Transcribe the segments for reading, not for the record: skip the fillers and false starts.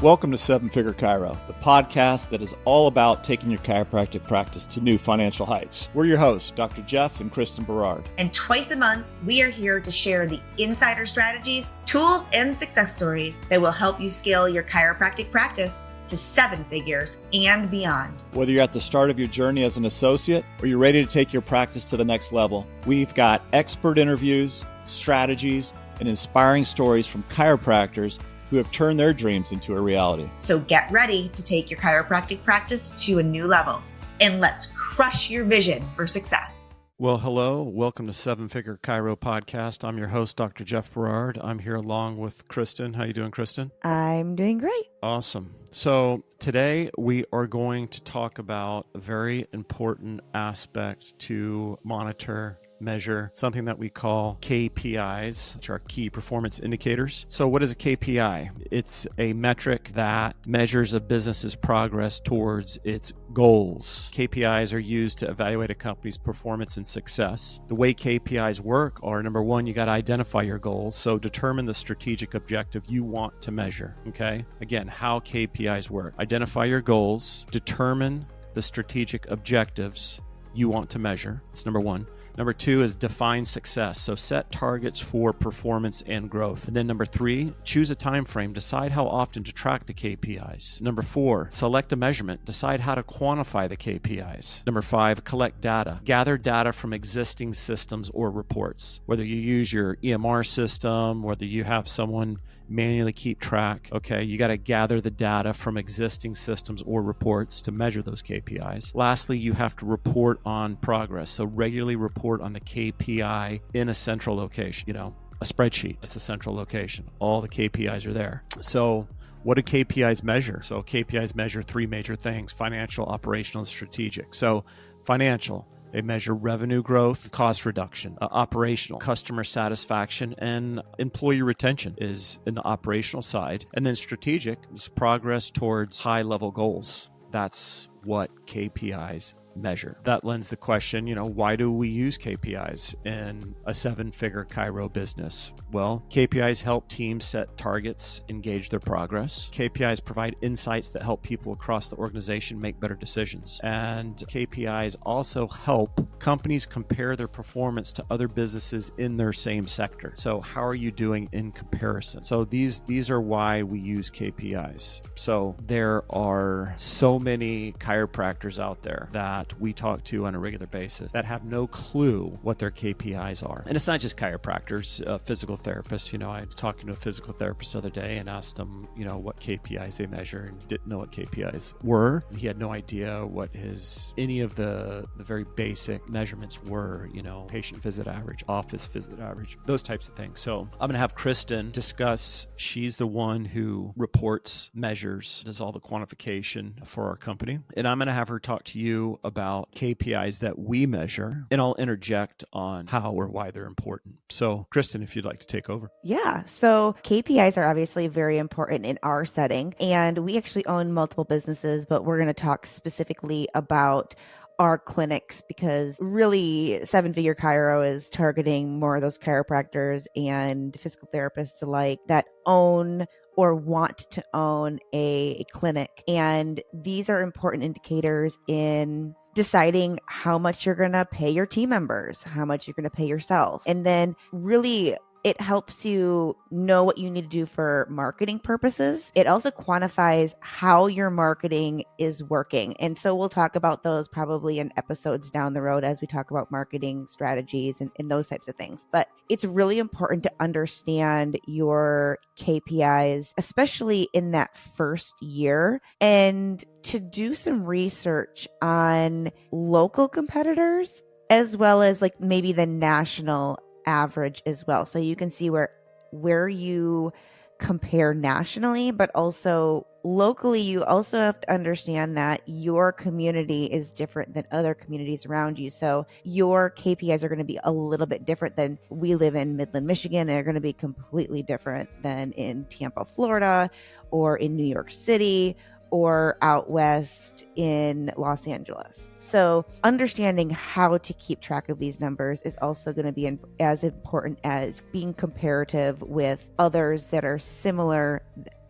Welcome to Seven Figure Chiro, the podcast that is all about taking your chiropractic practice to new financial heights. We're your hosts, Dr. Jeff and Kristin Berard. And twice a month, we are here to share the insider strategies, tools, and success stories that will help you scale your chiropractic practice to seven figures and beyond. Whether you're at the start of your journey as an associate or you're ready to take your practice to the next level, we've got expert interviews, strategies, and inspiring stories from chiropractors who have turned their dreams into a reality. So get ready to take your chiropractic practice to a new level, and let's crush your vision for success. Well, hello. Welcome to Seven Figure Chiro Podcast. I'm your host, Dr. Jeff Berard. I'm here along with Kristin. How you doing, Kristin? I'm doing great. Awesome. So today we are going to talk about a very important aspect to monitor, measure, something that we call KPIs, which are key performance indicators. So what is a KPI? It's a metric that measures a business's progress towards its goals. KPIs are used to evaluate a company's performance and success. The way KPIs work are, number one, you got to identify your goals. So determine the strategic objective you want to measure. Okay. Again, how KPIs work. Identify your goals, determine the strategic objectives you want to measure. That's number one. Number two is define success. So set targets for performance and growth. And then number three, choose a time frame. Decide how often to track the KPIs. Number four, select a measurement. Decide how to quantify the KPIs. Number five, collect data. Gather data from existing systems or reports. Whether you use your EMR system, whether you have someone manually keep track. Okay, you got to gather the data from existing systems or reports to measure those KPIs. Lastly, you have to report on progress. So regularly report on the KPI in a central location. A spreadsheet, it's a central location. All the KPIs are there. So what do KPIs measure? So KPIs measure three major things: financial, operational, and strategic. So financial, they measure revenue growth, cost reduction. Operational, customer satisfaction, and employee retention is in the operational side. And then strategic is progress towards high-level goals. That's what KPIs measure. That lends the question, why do we use KPIs in a seven-figure chiro business? Well, KPIs help teams set targets, engage their progress. KPIs provide insights that help people across the organization make better decisions. And KPIs also help companies compare their performance to other businesses in their same sector. So how are you doing in comparison? So these are why we use KPIs. So there are so many chiropractors out there that we talk to on a regular basis that have no clue what their KPIs are. And it's not just chiropractors, physical therapists. I was talking to a physical therapist the other day and asked him, what KPIs they measure, and didn't know what KPIs were. He had no idea what any of the very basic measurements were, patient visit average, office visit average, those types of things. So I'm going to have Kristin discuss. She's the one who reports, measures, does all the quantification for our company. And I'm going to have her talk to you about KPIs that we measure, and I'll interject on how or why they're important. So Kristin, if you'd like to take over. Yeah. So KPIs are obviously very important in our setting, and we actually own multiple businesses, but we're going to talk specifically about our clinics because really Seven Figure Chiro is targeting more of those chiropractors and physical therapists alike that own or want to own a clinic. And these are important indicators in deciding how much you're going to pay your team members, how much you're going to pay yourself. And then really it helps you know what you need to do for marketing purposes. It also quantifies how your marketing is working. And so we'll talk about those probably in episodes down the road as we talk about marketing strategies and those types of things. But it's really important to understand your KPIs, especially in that first year, and to do some research on local competitors as well as like maybe the national average as well. So you can see where you compare nationally, but also locally, you also have to understand that your community is different than other communities around you. So your KPIs are going to be a little bit different than we live in Midland, Michigan. They're going to be completely different than in Tampa, Florida, or in New York City, or out west in Los Angeles. So understanding how to keep track of these numbers is also going to be as important as being comparative with others that are similar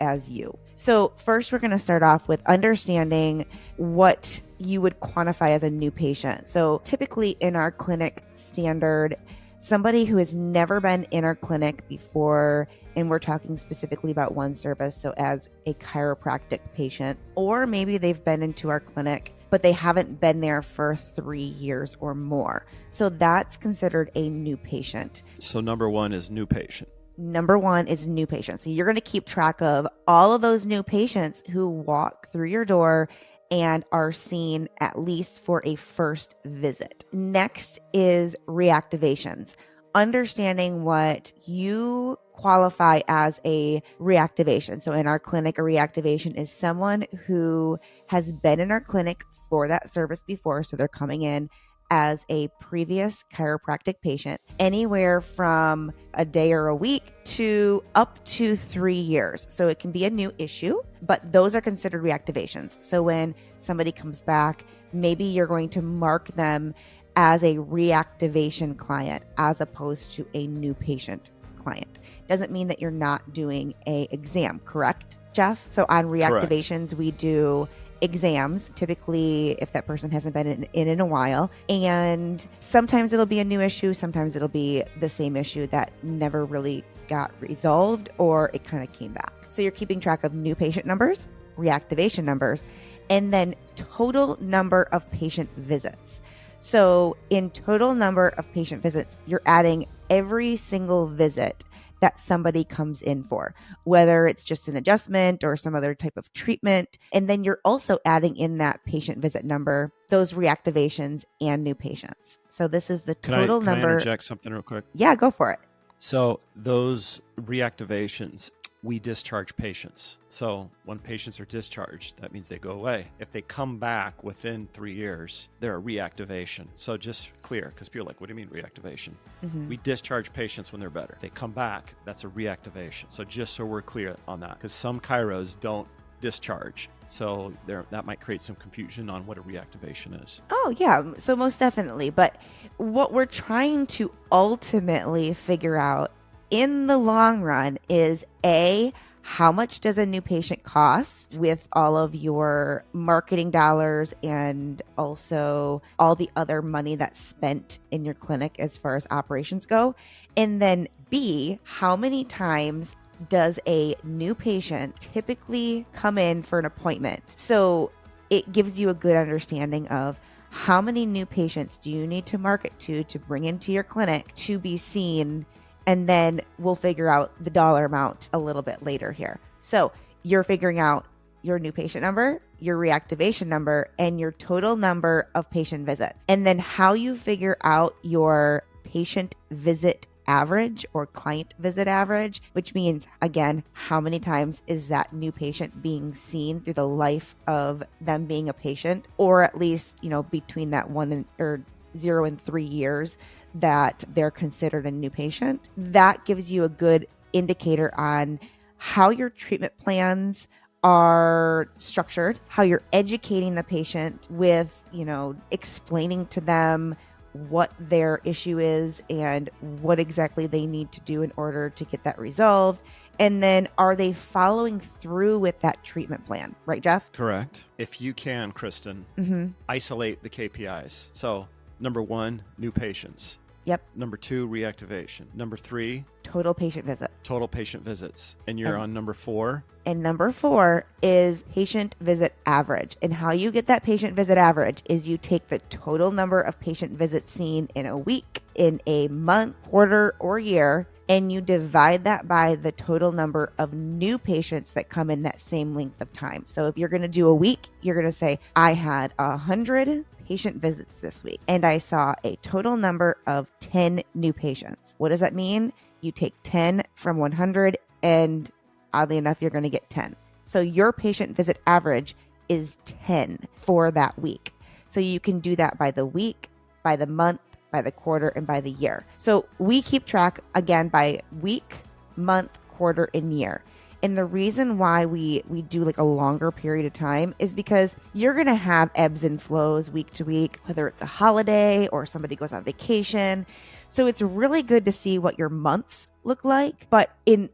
as you. So first, we're going to start off with understanding what you would quantify as a new patient. So typically in our clinic standard, somebody who has never been in our clinic before, and we're talking specifically about one service, so as a chiropractic patient, or maybe they've been into our clinic, but they haven't been there for 3 years or more. So that's considered a new patient. So number one is new patient. Number one is new patients. So you're going to keep track of all of those new patients who walk through your door and are seen at least for a first visit. Next is reactivations. Understanding what you qualify as a reactivation. So in our clinic, a reactivation is someone who has been in our clinic for that service before. So they're coming in as a previous chiropractic patient, anywhere from a day or a week to up to 3 years. So it can be a new issue, but those are considered reactivations. So when somebody comes back, maybe you're going to mark them as a reactivation client as opposed to a new patient client. Doesn't mean that you're not doing an exam, correct, Jeff? So on reactivations, correct, we do exams, typically if that person hasn't been in a while. And sometimes it'll be a new issue. Sometimes it'll be the same issue that never really got resolved or it kind of came back. So you're keeping track of new patient numbers, reactivation numbers, and then total number of patient visits. So in total number of patient visits, you're adding every single visit that somebody comes in for, whether it's just an adjustment or some other type of treatment. And then you're also adding in that patient visit number, those reactivations and new patients. So this is the total number. Can I interject something real quick? Yeah, go for it. So those reactivations, we discharge patients. So when patients are discharged, that means they go away. If they come back within 3 years, they're a reactivation. So just clear, because people are like, what do you mean reactivation? Mm-hmm. We discharge patients when they're better. If they come back, that's a reactivation. So just so we're clear on that, because some chiros don't discharge. So that might create some confusion on what a reactivation is. Oh, yeah. So most definitely. But what we're trying to ultimately figure out in the long run is A, how much does a new patient cost with all of your marketing dollars and also all the other money that's spent in your clinic as far as operations go? And then B, how many times does a new patient typically come in for an appointment? So it gives you a good understanding of how many new patients do you need to market to bring into your clinic to be seen. And then we'll figure out the dollar amount a little bit later here. So you're figuring out your new patient number, your reactivation number, and your total number of patient visits. And then how you figure out your patient visit average or client visit average, which means, again, how many times is that new patient being seen through the life of them being a patient, or at least, between that 0 and 3 years that they're considered a new patient. That gives you a good indicator on how your treatment plans are structured, how you're educating the patient with, explaining to them what their issue is and what exactly they need to do in order to get that resolved. And then are they following through with that treatment plan? Right, Jeff? Correct. If you can, Kristin, isolate the KPIs. So number 1, new patients. Yep. Number 2, reactivation. Number 3, total patient visit. Total patient visits. And you're on number 4. And number 4 is patient visit average. And how you get that patient visit average is you take the total number of patient visits seen in a week, in a month, quarter, or year, and you divide that by the total number of new patients that come in that same length of time. So if you're going to do a week, you're going to say, I had 100 patient visits this week, and I saw a total number of 10 new patients. What does that mean? You take 10 from 100, and oddly enough, you're going to get 10. So your patient visit average is 10 for that week. So you can do that by the week, by the month, by the quarter, and by the year. So we keep track, again, by week, month, quarter, and year. And the reason why we do like a longer period of time is because you're going to have ebbs and flows week to week, whether it's a holiday or somebody goes on vacation. So it's really good to see what your months look like. But in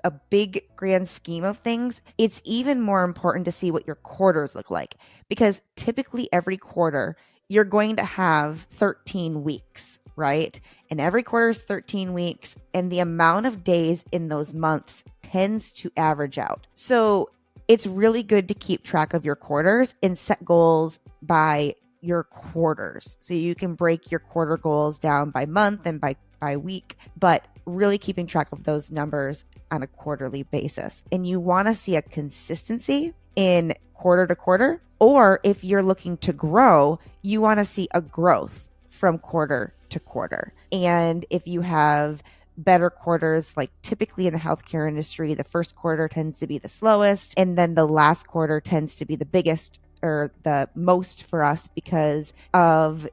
a big grand scheme of things, it's even more important to see what your quarters look like, because typically every quarter you're going to have 13 weeks, right? And every quarter is 13 weeks, and the amount of days in those months tends to average out. So it's really good to keep track of your quarters and set goals by your quarters. So you can break your quarter goals down by month and by week, but really keeping track of those numbers on a quarterly basis. And you want to see a consistency in quarter to quarter, or if you're looking to grow, you want to see a growth from quarter to quarter. And if you have better quarters, like typically in the healthcare industry, the first quarter tends to be the slowest, and then the last quarter tends to be the biggest or the most for us because of,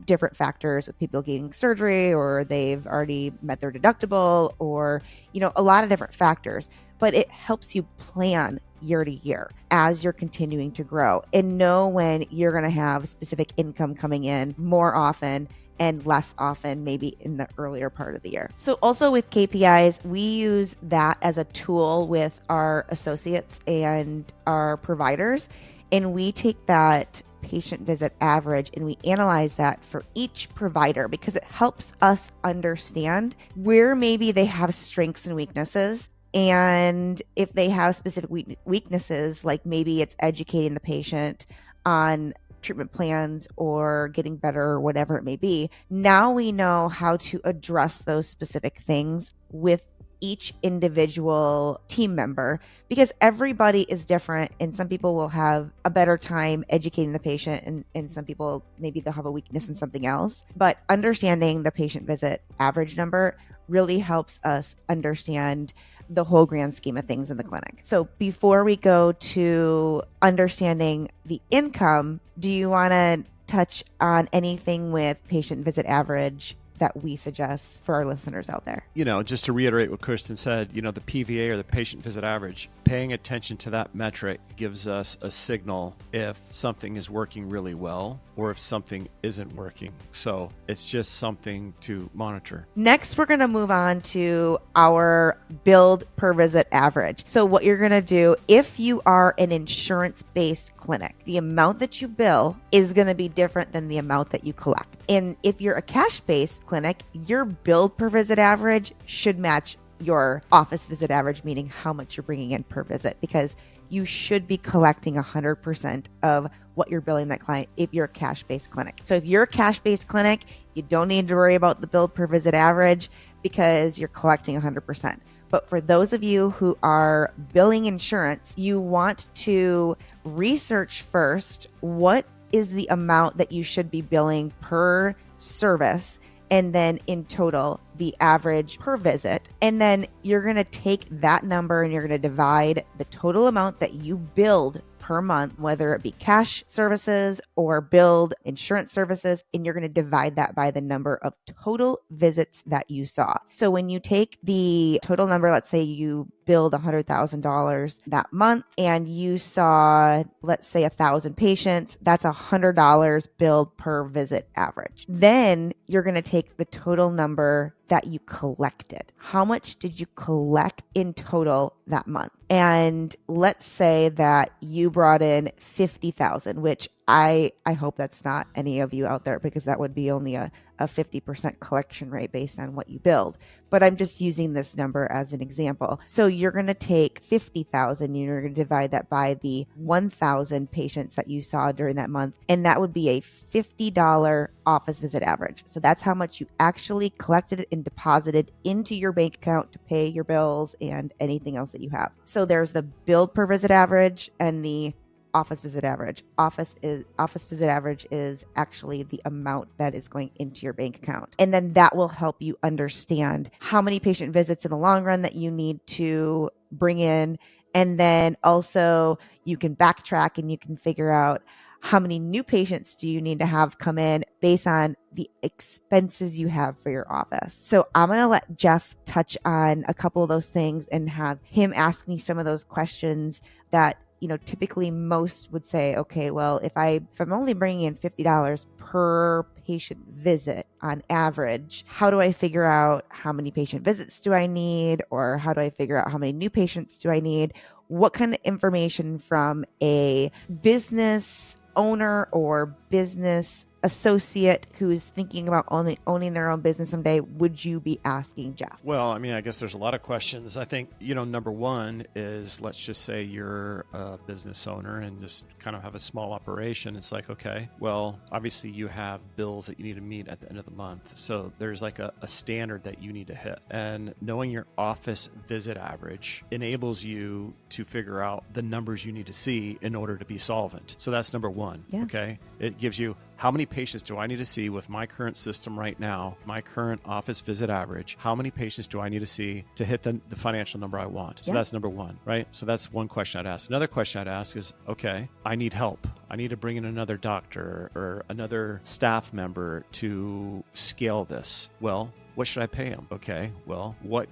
different factors with people getting surgery, or they've already met their deductible, or, a lot of different factors. But it helps you plan year to year as you're continuing to grow and know when you're going to have specific income coming in more often and less often, maybe in the earlier part of the year. So also with KPIs, we use that as a tool with our associates and our providers. And we take that patient visit average and we analyze that for each provider because it helps us understand where maybe they have strengths and weaknesses. And if they have specific weaknesses, like maybe it's educating the patient on treatment plans or getting better or whatever it may be, now we know how to address those specific things with each individual team member, because everybody is different and some people will have a better time educating the patient and some people, maybe they'll have a weakness in something else. But understanding the patient visit average number really helps us understand the whole grand scheme of things in the clinic. So before we go to understanding the income, do you want to touch on anything with patient visit average that we suggest for our listeners out there? Just to reiterate what Kristin said, the PVA or the patient visit average, paying attention to that metric gives us a signal if something is working really well or if something isn't working. So it's just something to monitor. Next, we're going to move on to our billed per visit average. So what you're going to do, if you are an insurance-based clinic, the amount that you bill is going to be different than the amount that you collect. And if you're a cash-based clinic, your billed per visit average should match your office visit average, meaning how much you're bringing in per visit, because you should be collecting 100% of what you're billing that client if you're a cash-based clinic. So if you're a cash-based clinic, you don't need to worry about the billed per visit average because you're collecting 100%. But for those of you who are billing insurance, you want to research first what is the amount that you should be billing per service, and then in total, the average per visit. And then you're going to take that number and you're going to divide the total amount that you billed per month, whether it be cash services or billed insurance services, and you're going to divide that by the number of total visits that you saw. So when you take the total number, let's say you billed $100,000 that month and you saw, let's say 1,000 patients, that's $100 billed per visit average. Then you're going to take the total number that you collected. How much did you collect in total that month? And let's say that you brought in 50,000, which I hope that's not any of you out there, because that would be only a 50% collection rate based on what you billed. But I'm just using this number as an example. So you're going to take 50,000 and you're going to divide that by the 1,000 patients that you saw during that month. And that would be a $50 office visit average. So that's how much you actually collected and deposited into your bank account to pay your bills and anything else that you have. So there's the billed per visit average and the office visit average. Office visit average is actually the amount that is going into your bank account. And then that will help you understand how many patient visits in the long run that you need to bring in. And then also you can backtrack and you can figure out how many new patients do you need to have come in based on the expenses you have for your office? So I'm going to let Jeff touch on a couple of those things and have him ask me some of those questions that, typically most would say, okay, well, if I'm only bringing in $50 per patient visit on average, how do I figure out how many patient visits do I need? Or how do I figure out how many new patients do I need? What kind of information from a business owner or business associate who's thinking about owning their own business someday would you be asking, Jeff? Well, I guess there's a lot of questions. I think, number one is, let's just say you're a business owner and just kind of have a small operation. It's like, okay, well, obviously you have bills that you need to meet at the end of the month. So there's like a standard that you need to hit. And knowing your office visit average enables you to figure out the numbers you need to see in order to be solvent. So that's number one. Yeah. Okay. It gives you, how many patients do I need to see with my current system right now, my current office visit average? How many patients do I need to see to hit the financial number I want? So that's number one, right? So that's one question I'd ask. Another question I'd ask is, okay, I need help. I need to bring in another doctor or another staff member to scale this. Well, what should I pay them? Okay, well, what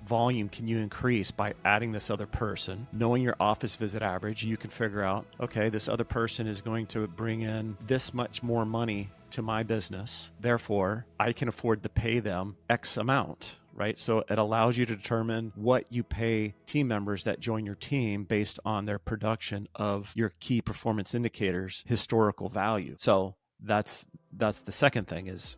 volume can you increase by adding this other person? Knowing your office visit average, you can figure out, okay, this other person is going to bring in this much more money to my business. Therefore, I can afford to pay them X amount, right? So it allows you to determine what you pay team members that join your team based on their production of your key performance indicators, historical value. So that's the second thing is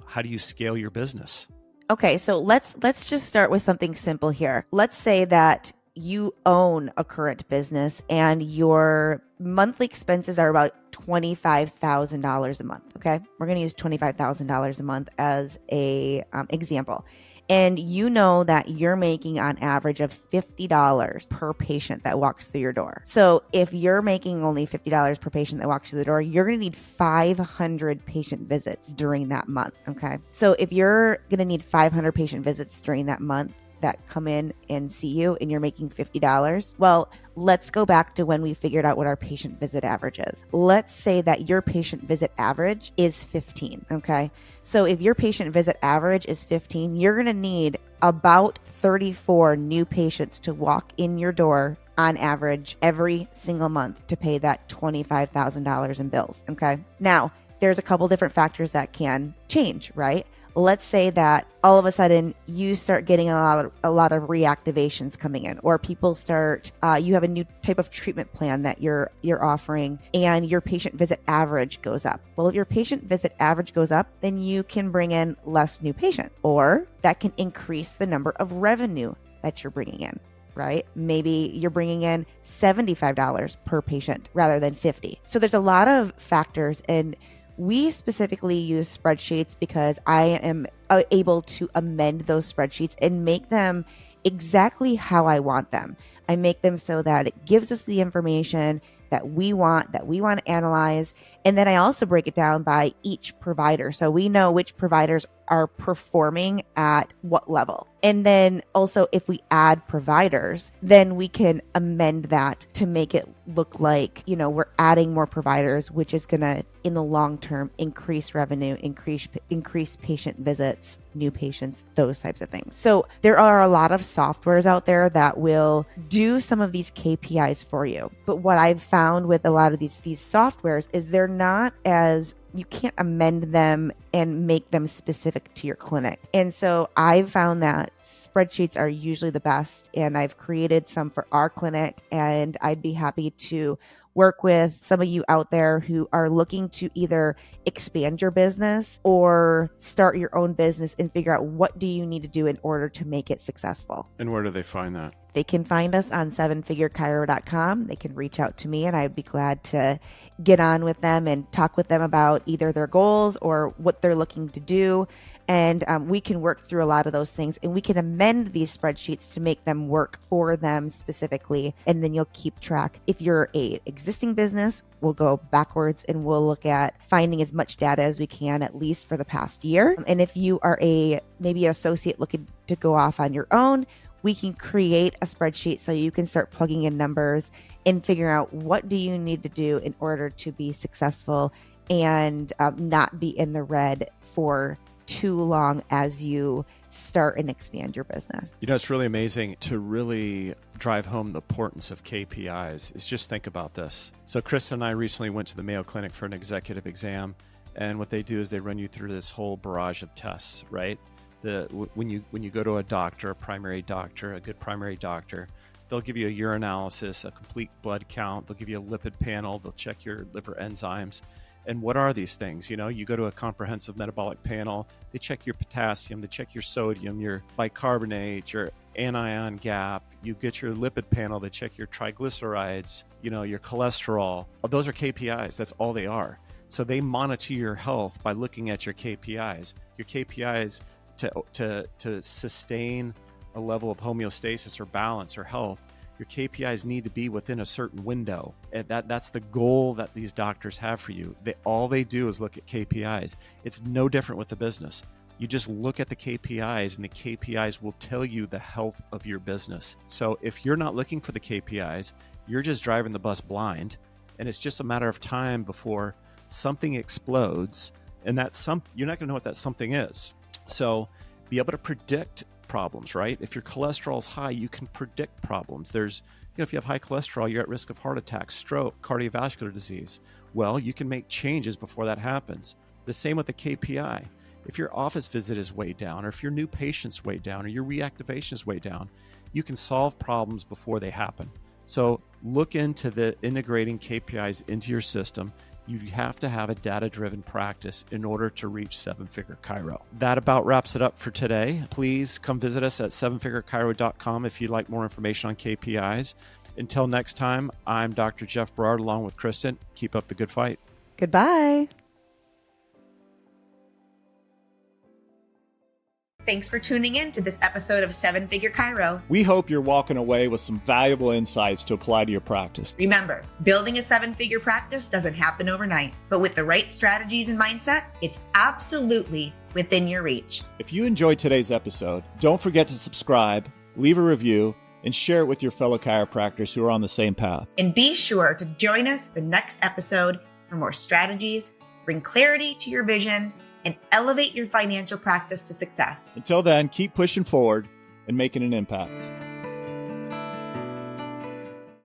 how do you scale your business? Okay, so let's just start with something simple here. Let's say that you own a current business and your monthly expenses are about $25,000 a month. Okay, we're going to use $25,000 a month as a example. And you know that you're making on average of $50 per patient that walks through your door. So if you're making only $50 per patient that walks through the door, you're going to need 500 patient visits during that month. Okay. So if you're going to need 500 patient visits during that month that come in and see you and you're making $50, well, let's go back to when we figured out what our patient visit average is. Let's say that your patient visit average is 15, okay? So if your patient visit average is 15, you're going to need about 34 new patients to walk in your door on average every single month to pay that $25,000 in bills, okay? Now, there's a couple different factors that can change, right? Let's say that all of a sudden you start getting a lot of reactivations coming in, or people start, you have a new type of treatment plan that you're offering and your patient visit average goes up. Well, if your patient visit average goes up, then you can bring in less new patients, or that can increase the number of revenue that you're bringing in. Right? Maybe you're bringing in $75 per patient rather than $50. So there's a lot of factors, and we specifically use spreadsheets because I am able to amend those spreadsheets and make them exactly how I want them. I make them so that it gives us the information that we want to analyze. And then I also break it down by each provider. So we know which providers are performing at what level. And then also if we add providers, then we can amend that to make it look like, we're adding more providers, which is going to, in the long term, increase revenue, increase patient visits, new patients, those types of things. So there are a lot of softwares out there that will do some of these KPIs for you. But what I've found with a lot of these softwares is they're not as, you can't amend them and make them specific to your clinic. And so I've found that spreadsheets are usually the best, and I've created some for our clinic, and I'd be happy to work with some of you out there who are looking to either expand your business or start your own business and figure out what do you need to do in order to make it successful. And where do they find that? They can find us on sevenfigurechiro.com. They can reach out to me, and I'd be glad to get on with them and talk with them about either their goals or what they're looking to do. And we can work through a lot of those things, and we can amend these spreadsheets to make them work for them specifically. And then you'll keep track. If you're a existing business, we'll go backwards and we'll look at finding as much data as we can, at least for the past year. And if you are maybe an associate looking to go off on your own, we can create a spreadsheet so you can start plugging in numbers and figuring out what do you need to do in order to be successful and not be in the red for too long as you start and expand your business. You know, it's really amazing to really drive home the importance of KPIs is just think about this. So Kristin and I recently went to the Mayo Clinic for an executive exam. And what they do is they run you through this whole barrage of tests, right? When you go to a doctor, a primary doctor, a good primary doctor, they'll give you a urinalysis, a complete blood count. They'll give you a lipid panel. They'll check your liver enzymes. And what are these things? You know, you go to a comprehensive metabolic panel, they check your potassium, they check your sodium, your bicarbonate, your anion gap. You get your lipid panel, they check your triglycerides, you know, your cholesterol. Those are KPIs. That's all they are. So they monitor your health by looking at your KPIs. Your KPIs to sustain a level of homeostasis or balance or health, your KPIs need to be within a certain window. And that's the goal that these doctors have for you. All they do is look at KPIs. It's no different with the business. You just look at the KPIs and the KPIs will tell you the health of your business. So if you're not looking for the KPIs, you're just driving the bus blind. And it's just a matter of time before something explodes. And you're not going to know what that something is. So be able to predict problems, right? If your cholesterol is high, you can predict problems. If you have high cholesterol, you're at risk of heart attack, stroke, cardiovascular disease. Well, you can make changes before that happens. The same with the KPI. If your office visit is way down, or if your new patient's way down, or your reactivation is way down, you can solve problems before they happen. So look into the integrating KPIs into your system. You have to have a data-driven practice in order to reach Seven Figure Chiro. That about wraps it up for today. Please come visit us at sevenfigurechiro.com if you'd like more information on KPIs. Until next time, I'm Dr. Jeff Berard along with Kristin. Keep up the good fight. Goodbye. Thanks for tuning in to this episode of Seven Figure Chiro. We hope you're walking away with some valuable insights to apply to your practice. Remember, building a seven-figure practice doesn't happen overnight, but with the right strategies and mindset, it's absolutely within your reach. If you enjoyed today's episode, don't forget to subscribe, leave a review, and share it with your fellow chiropractors who are on the same path. And be sure to join us the next episode for more strategies, bring clarity to your vision, and elevate your financial practice to success. Until then, keep pushing forward and making an impact.